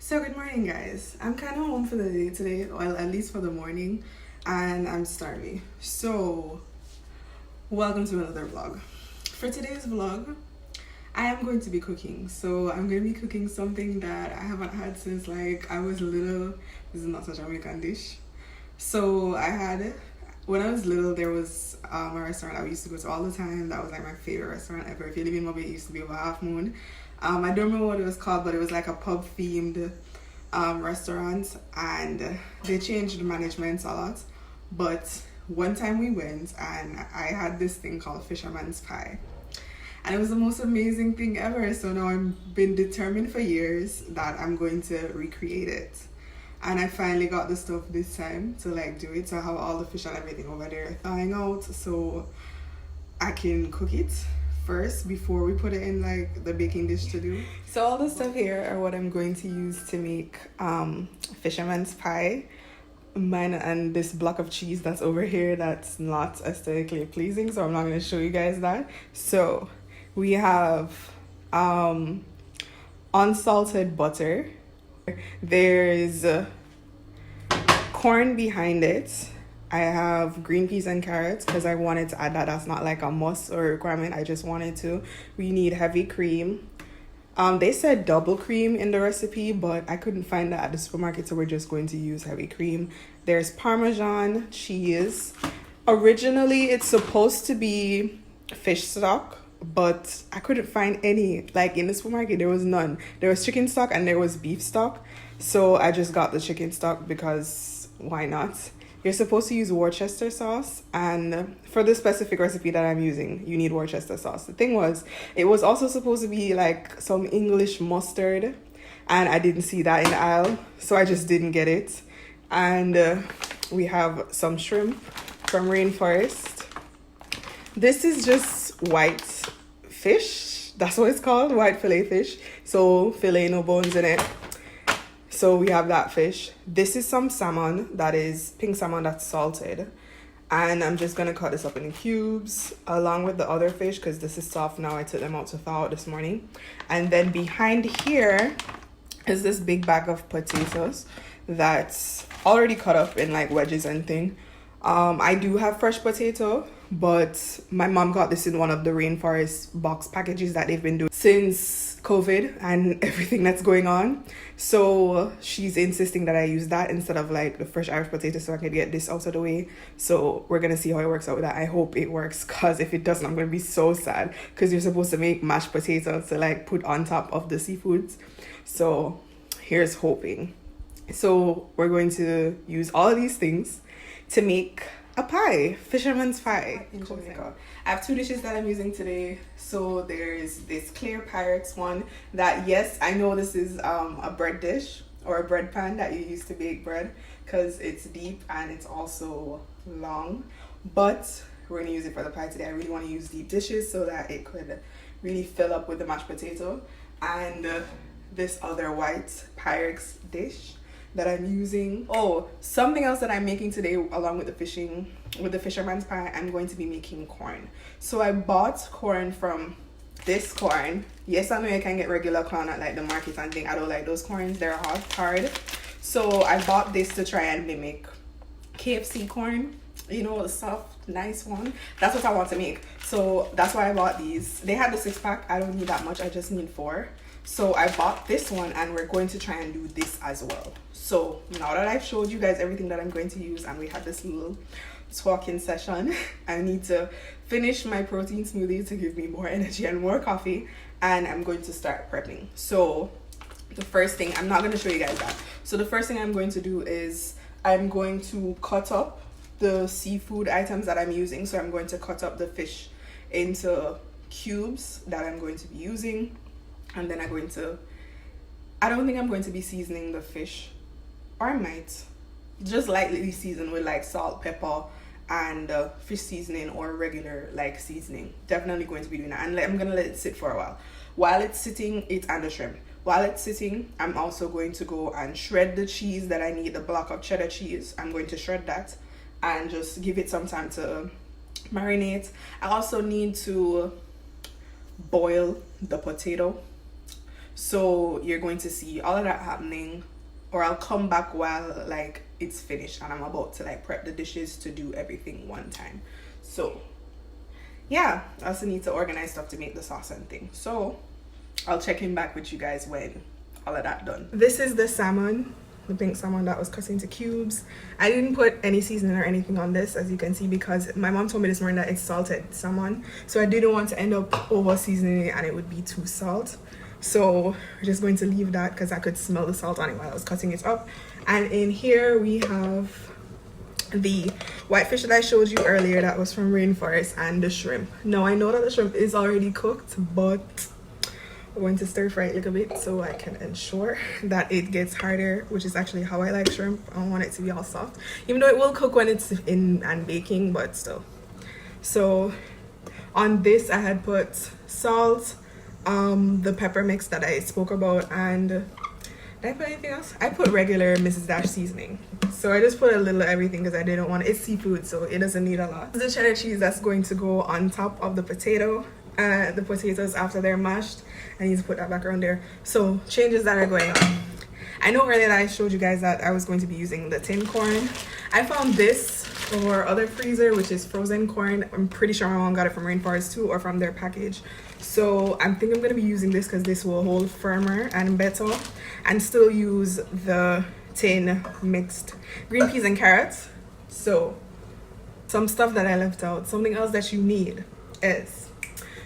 So good morning, guys. I'm kind of home for the day today, well, at least for the morning, and I'm starving. So, welcome to another vlog. For today's vlog, I am going to be cooking. So, I'm going to be cooking something that I haven't had since like I was little. This is not a Jamaican dish. So, when I was little, there was a restaurant I used to go to all the time. That was like my favorite restaurant ever. If you live in Mobile, it used to be over Half Moon. I don't remember what it was called, but it was like a pub themed restaurant, and they changed the management a lot. But one time we went and I had this thing called fisherman's pie, and it was the most amazing thing ever. So now I've been determined for years that I'm going to recreate it, and I finally got the stuff this time to like do it. So I have all the fish and everything over there thawing out so I can cook it first before we put it in like the baking dish to do. So all the stuff here are what I'm going to use to make fisherman's pie. Mine and this block of cheese that's over here that's not aesthetically pleasing, so I'm not going to show you guys that. So we have unsalted butter. There's corn behind it. I have green peas and carrots because I wanted to add that. That's not like a must or requirement. I just wanted to. We need heavy cream. They said double cream in the recipe, but I couldn't find that at the supermarket, so we're just going to use heavy cream. There's Parmesan cheese. Originally, it's supposed to be fish stock, but I couldn't find any. Like in the supermarket, there was none. There was chicken stock and there was beef stock. So I just got the chicken stock because why not? You're supposed to use Worcester sauce, and for this specific recipe that I'm using, you need Worcester sauce. The thing was, it was also supposed to be like some English mustard, and I didn't see that in the aisle, so I just didn't get it. And we have some shrimp from Rainforest. This is just white fish. That's what it's called, white fillet fish. So fillet, no bones in it. So we have that fish. This is some salmon, that is pink salmon that's salted. And I'm just going to cut this up in cubes along with the other fish because this is soft now. I took them out to thaw out this morning. And then behind here is this big bag of potatoes that's already cut up in like wedges and thing. I do have fresh potato, but my mom got this in one of the Rainforest box packages that they've been doing since COVID and everything that's going on. So she's insisting that I use that instead of like the fresh Irish potato so I can get this out of the way. So we're gonna see how it works out with that. I hope it works, because if it doesn't, I'm gonna be so sad, because you're supposed to make mashed potatoes to like put on top of the seafoods. So here's hoping. So we're going to use all of these things to make a pie, fisherman's pie. I have two dishes that I'm using today. So there's this clear Pyrex one that, yes, I know this is a bread dish or a bread pan that you use to bake bread because it's deep and it's also long, but we're gonna use it for the pie today. I really want to use deep dishes so that it could really fill up with the mashed potato. And this other white Pyrex dish that I'm using. Oh, something else that I'm making today along with the fisherman's pie, I'm going to be making corn. So I bought corn from this corn. Yes, I know you can get regular corn at like the market and thing. I don't like those corns, they're hard. So I bought this to try and mimic KFC corn, you know, the soft nice one. That's what I want to make, so that's why I bought these. They had the 6-pack. I don't need that much, I just need 4. So I bought this one and we're going to try and do this as well. So now that I've showed you guys everything that I'm going to use and we had this little talking session, I need to finish my protein smoothie to give me more energy and more coffee, and I'm going to start prepping. So the first thing, I'm not going to show you guys that. So the first thing I'm going to do is I'm going to cut up the seafood items that I'm using. So I'm going to cut up the fish into cubes that I'm going to be using. And then I don't think I'm going to be seasoning the fish, or I might just lightly season with like salt, pepper, and fish seasoning or regular like seasoning. Definitely going to be doing that, and I'm gonna let it sit for a while. While it's sitting, and the shrimp. While it's sitting, I'm also going to go and shred the cheese that I need, the block of cheddar cheese. I'm going to shred that and just give it some time to marinate. I also need to boil the potato. So you're going to see all of that happening, or I'll come back while like it's finished and I'm about to like prep the dishes to do everything one time. So yeah, I also need to organize stuff to make the sauce and thing. So I'll check in back with you guys when all of that done. This is the salmon, the pink salmon that was cut into cubes. I didn't put any seasoning or anything on this, as you can see, because my mom told me this morning that it's salted salmon, so I didn't want to end up over seasoning it and it would be too salt. So we're just going to leave that because I could smell the salt on it while I was cutting it up. And in here we have the whitefish that I showed you earlier that was from Rainforest, and the shrimp. Now I know that the shrimp is already cooked, but I'm going to stir fry it a little bit so I can ensure that it gets harder, which is actually how I like shrimp. I don't want it to be all soft, even though it will cook when it's in and baking, but still. So on this I had put salt, the pepper mix that I spoke about, and did I put anything else? I put regular Mrs. Dash seasoning. So I just put a little of everything because I didn't want it. It's seafood, so it doesn't need a lot. This is the cheddar cheese that's going to go on top of the potato. The potatoes after they're mashed. I need to put that back around there. So changes that are going on. I know earlier that I showed you guys that I was going to be using the tin corn. I found this for other freezer, which is frozen corn. I'm pretty sure my mom got it from Rainforest too, or from their package. So I think I'm going to be using this because this will hold firmer and better, and still use the tin mixed green peas and carrots. So some stuff that I left out. Something else that you need is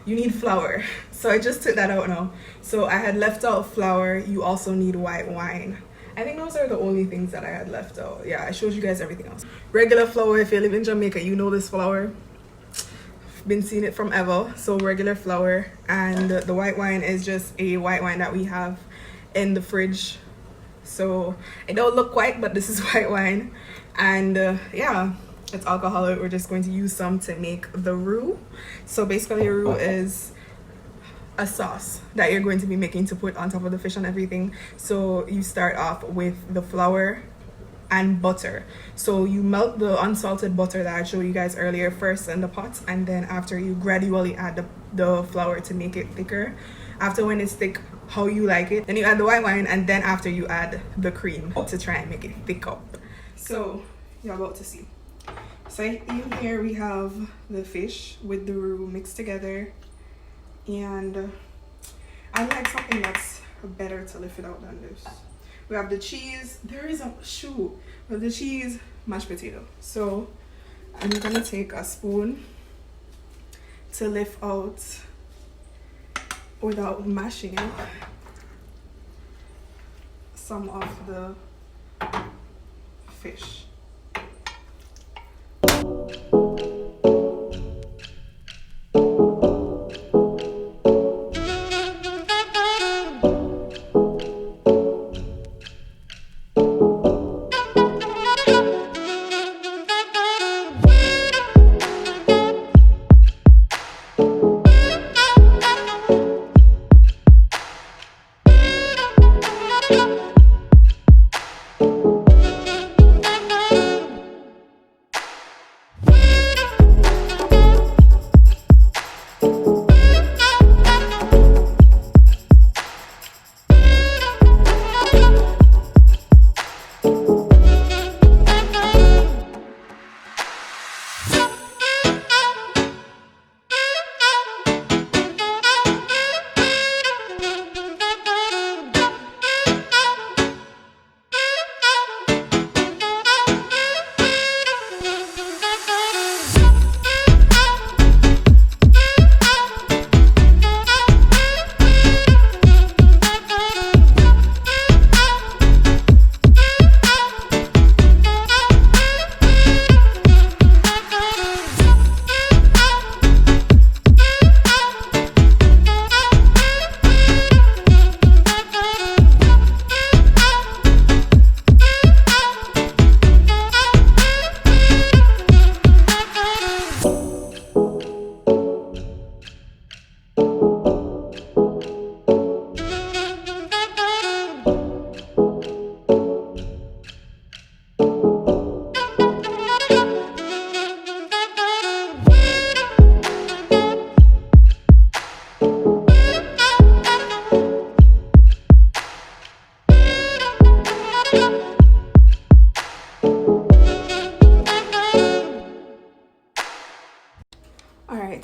you need flour. So I just took that out now. So I had left out flour. You also need white wine. I think those are the only things that I had left out. Yeah, I showed you guys everything else. Regular flour, if you live in Jamaica, you know this flour. I've been seeing it from ever. So regular flour, and the white wine is just a white wine that we have in the fridge. So it don't look white, but this is white wine. And yeah, it's alcoholic. We're just going to use some to make the roux. So basically a roux is a sauce that you're going to be making to put on top of the fish and everything. So you start off with the flour and butter. So you melt the unsalted butter that I showed you guys earlier first in the pot, and then after you gradually add the flour to make it thicker. After, when it's thick how you like it, then you add the white wine, and then after you add the cream to try and make it thick up. So you're about to see. So in here we have the fish with the roux mixed together, and I like something that's better to lift it out than this. We have the cheese. There is a shoe with the cheese, mashed potato. So I'm gonna take a spoon to lift out without mashing it some of the fish.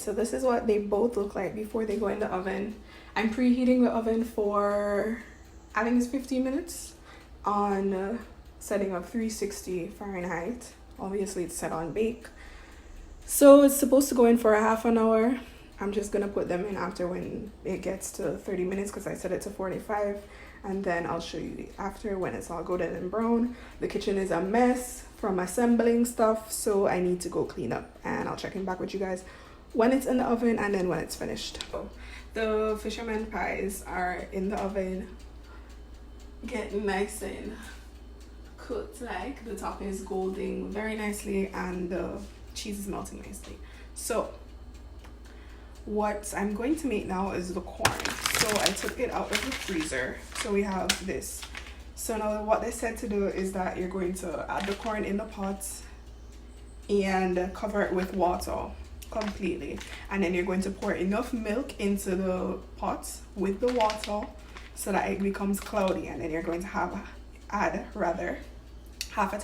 so this is what they both look like before they go in the oven. I'm preheating the oven for, I think it's 15 minutes on setting of 360 Fahrenheit. Obviously it's set on bake. So it's supposed to go in for a half an hour. I'm just gonna put them in after when it gets to 30 minutes because I set it to 45, and then I'll show you after when it's all golden and brown. The kitchen is a mess from assembling stuff, so I need to go clean up, and I'll check in back with you guys when it's in the oven and then when it's finished. So the fisherman pies are in the oven getting nice and cooked. Like the top is golden very nicely and the cheese is melting nicely. So what I'm going to make now is the corn. So I took it out of the freezer. So we have this. So now what they said to do is that you're going to add the corn in the pot and cover it with water completely, and then you're going to pour enough milk into the pot with the water so that it becomes cloudy, and then you're going to add half a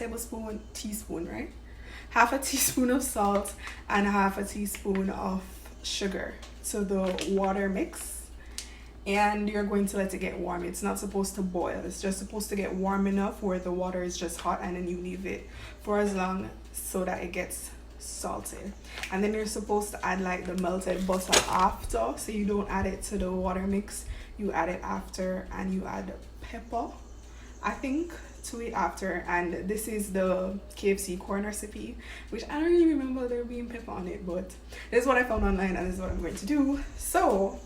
teaspoon of salt and half a teaspoon of sugar to the water mix, and you're going to let it get warm. It's not supposed to boil, it's just supposed to get warm enough where the water is just hot, and then you leave it for as long so that it gets salted. And then you're supposed to add like the melted butter after, so you don't add it to the water mix, you add it after, and you add pepper, I think, to it after. And this is the KFC corn recipe, which I don't really remember there being pepper on it, but this is what I found online and this is what I'm going to do. So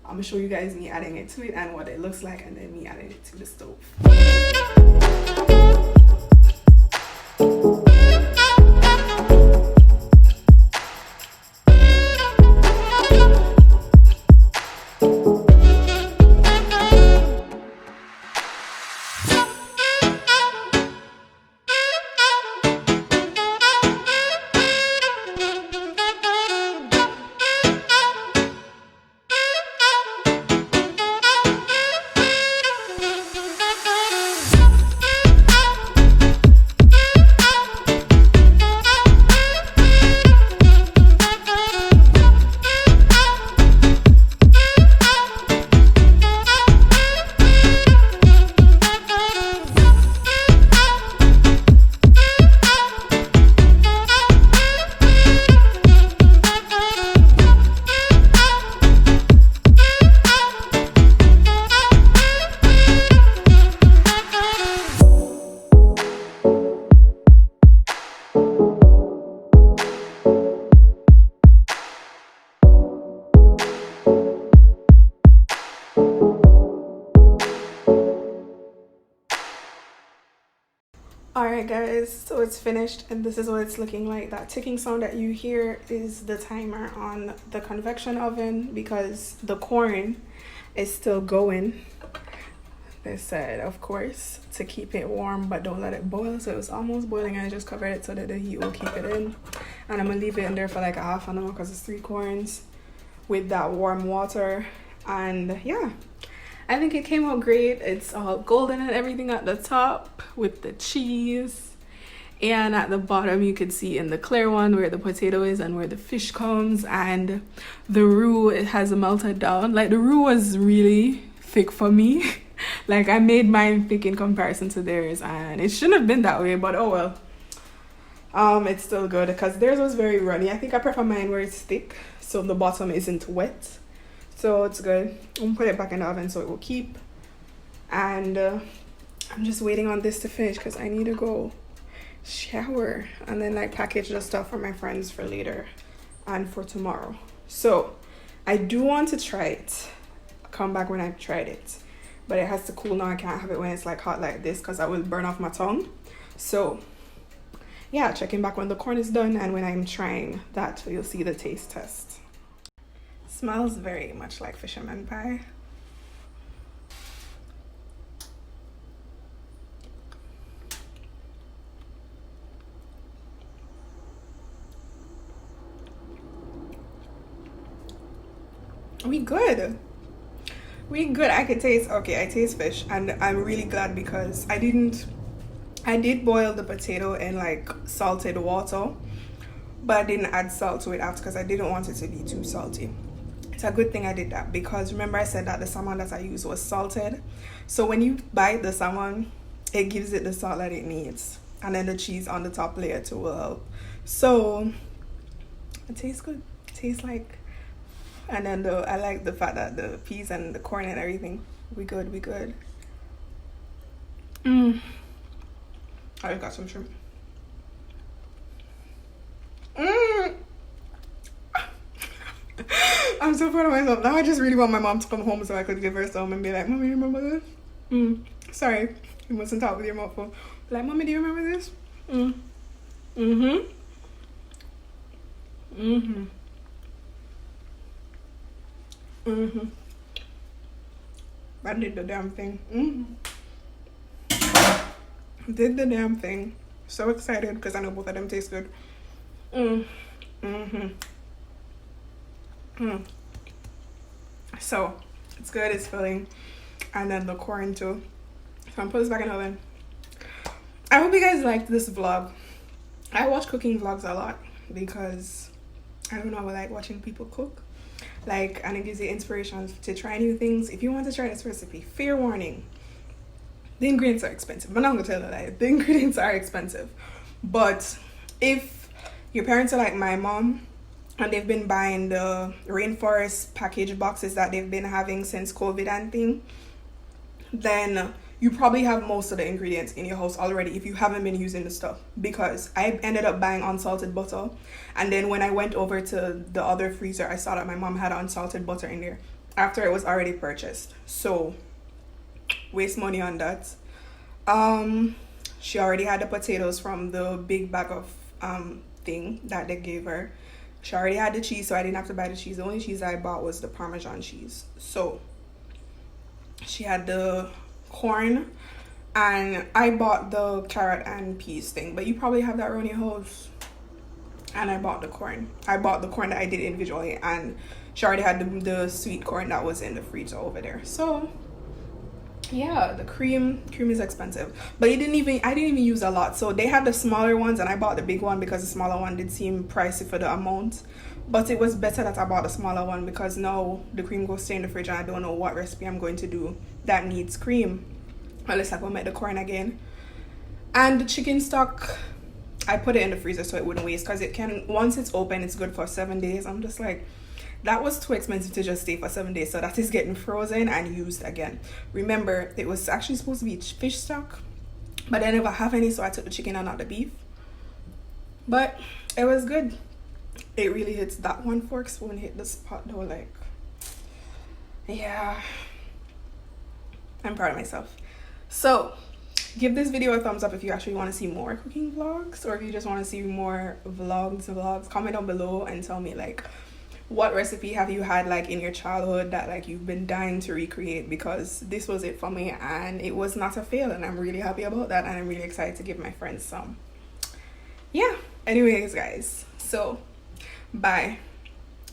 I'm gonna show you guys me adding it to it and what it looks like, and then me adding it to the stove. Alright guys, so it's finished and this is what it's looking like. That ticking sound that you hear is the timer on the convection oven because the corn is still going. They said, of course, to keep it warm but don't let it boil. So it was almost boiling and I just covered it so that the heat will keep it in. And I'm gonna leave it in there for like a half an hour because it's 3 corns with that warm water. And yeah, I think it came out great. It's all golden and everything at the top with the cheese, and at the bottom you could see in the clear one where the potato is and where the fish comes, and the roux, it has melted down. Like the roux was really thick for me. Like I made mine thick in comparison to theirs and it shouldn't have been that way, but oh well. It's still good because theirs was very runny. I think I prefer mine where it's thick so the bottom isn't wet. So it's good. I'm gonna put it back in the oven so it will keep. And I'm just waiting on this to finish because I need to go shower and then like package the stuff for my friends for later and for tomorrow. So I do want to try it. Come back when I've tried it. But it has to cool now. I can't have it when it's like hot like this because I will burn off my tongue. So yeah, checking back when the corn is done and when I'm trying that, so you'll see the taste test. Smells very much like fisherman pie. We good. I could taste, okay, I taste fish and I'm really glad because I did boil the potato in like salted water, but I didn't add salt to it after because I didn't want it to be too salty. It's a good thing I did that, because remember I said that the salmon that I used was salted. So when you bite the salmon, it gives it the salt that it needs, and then the cheese on the top layer too will help. So it tastes good. It tastes like, and then I like the fact that the peas and the corn and everything, we good. I just got some shrimp. I'm so proud of myself. Now I just really want my mom to come home so I could give her some and be like, Mommy, you remember this? Sorry, you mustn't talk with your mouth full. Like, Mommy, do you remember this? I did the damn thing. Did the damn thing. So excited because I know both of them taste good. So it's good, it's filling, and then the corn too. So I'm put this back in the oven. I hope you guys liked this vlog. I watch cooking vlogs a lot because I don't know, I like watching people cook, like, and it gives you inspiration to try new things. If you want to try this recipe, fair warning, the ingredients are expensive. But I'm not gonna tell you that the ingredients are expensive. But if your parents are like my mom and they've been buying the rainforest package boxes that they've been having since COVID and thing, then you probably have most of the ingredients in your house already if you haven't been using the stuff. Because I ended up buying unsalted butter, and then when I went over to the other freezer, I saw that my mom had unsalted butter in there after it was already purchased. So waste money on that. She already had the potatoes from the big bag of thing that they gave her. She already had the cheese, so I didn't have to buy the cheese. The only cheese I bought was the Parmesan cheese. So she had the corn, and I bought the carrot and peas thing, but you probably have that around your house. And I bought the corn. I bought the corn that I did individually, and she already had the sweet corn that was in the freezer over there. So yeah, the cream is expensive, but I didn't even use a lot. So they had the smaller ones and I bought the big one because the smaller one did seem pricey for the amount. But it was better that I bought the smaller one, because now the cream goes stay in the fridge and I don't know what recipe I'm going to do that needs cream, unless I go make the corn again. And the chicken stock, I put it in the freezer so it wouldn't waste, because it can, once it's open, it's good for 7 days. I'm just like, that was too expensive to just stay for 7 days, so that is getting frozen and used again. Remember, it was actually supposed to be fish stock, but I never have any, so I took the chicken and not the beef. But it was good. It really hits, that one fork spoon hit the spot though, like, yeah, I'm proud of myself. So give this video a thumbs up if you actually want to see more cooking vlogs, or if you just want to see more vlogs. Comment down below and tell me, like, what recipe have you had, like, in your childhood that, like, you've been dying to recreate, because this was it for me and it was not a fail, and I'm really happy about that, and I'm really excited to give my friends some. Yeah, anyways guys, so bye.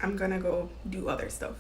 I'm gonna go do other stuff.